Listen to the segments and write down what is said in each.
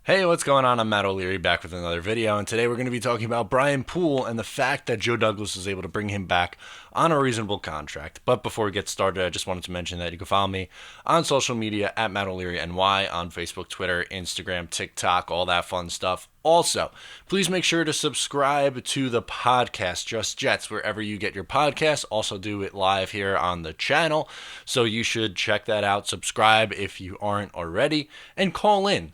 Hey, what's going on? I'm Matt O'Leary back with another video, and today we're going to be talking about Brian Poole and the fact that Joe Douglas was able to bring him back on a reasonable contract. But before we get started, I just wanted to mention that you can follow me on social media at Matt O'Leary NY on Facebook, Twitter, Instagram, TikTok, all that fun stuff. Also, please make sure to subscribe to the podcast, Just Jets, wherever you get your podcasts. Also do it live here on the channel, so you should check that out. Subscribe if you aren't already, and call in.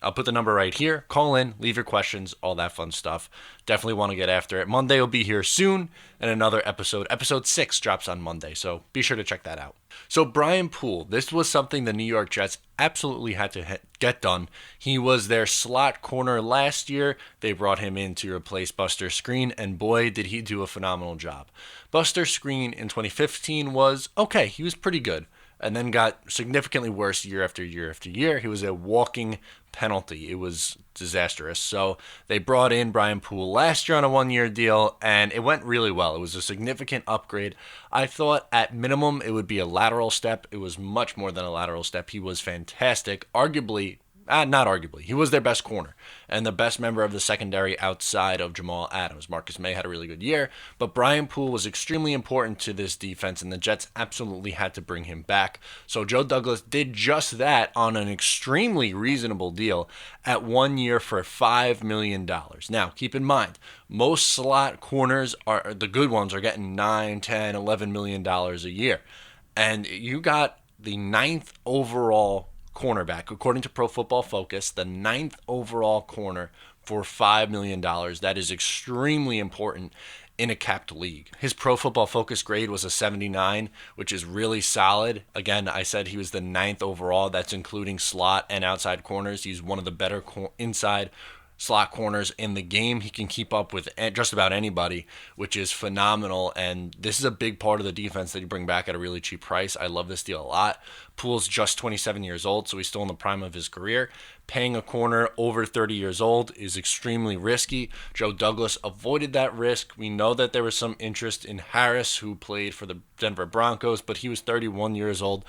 I'll put the number right here. Call in, leave your questions, all that fun stuff. Definitely want to get after it. Monday will be here soon, and another episode. Episode 6 drops on Monday, so be sure to check that out. So Brian Poole, this was something the New York Jets absolutely had to get done. He was their slot corner last year. They brought him in to replace Buster Skrine, and boy, did he do a phenomenal job. Buster Skrine in 2015 was okay. He was pretty good, and then got significantly worse year after year after year. He was a walking penalty. It was disastrous. So they brought in Brian Poole last year on a one-year deal, and it went really well. It was a significant upgrade. I thought at minimum it would be a lateral step. It was much more than a lateral step. He was fantastic. Not arguably, he was their best corner and the best member of the secondary outside of Jamal Adams. Marcus May had a really good year, but Brian Poole was extremely important to this defense, and the Jets absolutely had to bring him back. So Joe Douglas did just that on an extremely reasonable deal at 1 year for $5 million. Now, keep in mind, most slot corners, the good ones, are getting $9, $10, $11 million a year. And you got the 9th overall cornerback, according to Pro Football Focus, the 9th overall corner for $5 million. That is extremely important in a capped league. His Pro Football Focus grade was a 79, which is really solid. Again, I said he was the 9th overall. That's including slot and outside corners. He's one of the better inside slot corners in the game. He can keep up with just about anybody, which is phenomenal. And this is a big part of the defense that you bring back at a really cheap price. I love this deal a lot. Poole's just 27 years old, so he's still in the prime of his career. Paying a corner over 30 years old is extremely risky. Joe Douglas avoided that risk. We know that there was some interest in Harris, who played for the Denver Broncos, but he was 31 years old,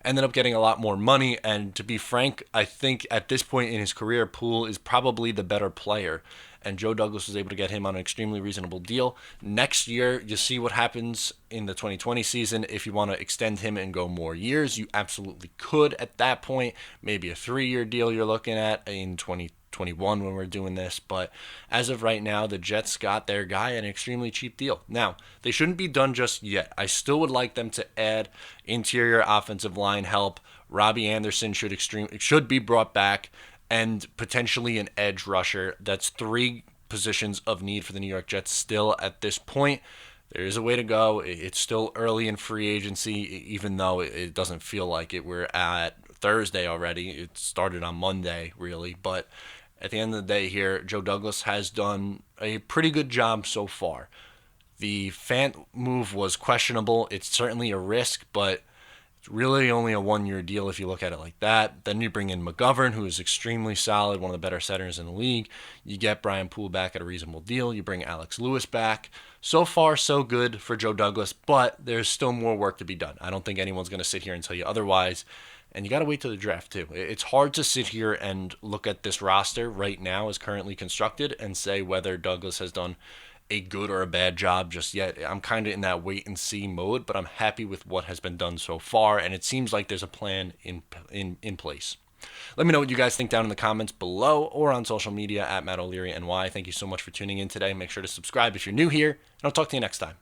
ended up getting a lot more money. And to be frank, I think at this point in his career, Poole is probably the better player, and Joe Douglas was able to get him on an extremely reasonable deal. Next year, you see what happens in the 2020 season. If you want to extend him and go more years, you absolutely could at that point. Maybe a 3-year deal you're looking at in 2021 when we're doing this. But as of right now, the Jets got their guy at an extremely cheap deal. Now, they shouldn't be done just yet. I still would like them to add interior offensive line help. Robbie Anderson should be brought back, and potentially an edge rusher. That's 3 positions of need for the New York Jets still at this point. There is a way to go. It's still early in free agency, even though it doesn't feel like it. We're at Thursday already. It started on Monday, really. But at the end of the day here, Joe Douglas has done a pretty good job so far. The Fant move was questionable. It's certainly a risk, but it's really only a 1-year deal if you look at it like that. Then you bring in McGovern, who is extremely solid, one of the better centers in the league. You get Brian Poole back at a reasonable deal. You bring Alex Lewis back. So far, so good for Joe Douglas, but there's still more work to be done. I don't think anyone's going to sit here and tell you otherwise. And you got to wait till the draft, too. It's hard to sit here and look at this roster right now as currently constructed and say whether Douglas has done a good or a bad job just yet. I'm kind of in that wait and see mode, but I'm happy with what has been done so far, and it seems like there's a plan in place. Let me know what you guys think down in the comments below or on social media at Matt O'Leary NY. Thank you so much for tuning in today. Make sure to subscribe if you're new here, and I'll talk to you next time.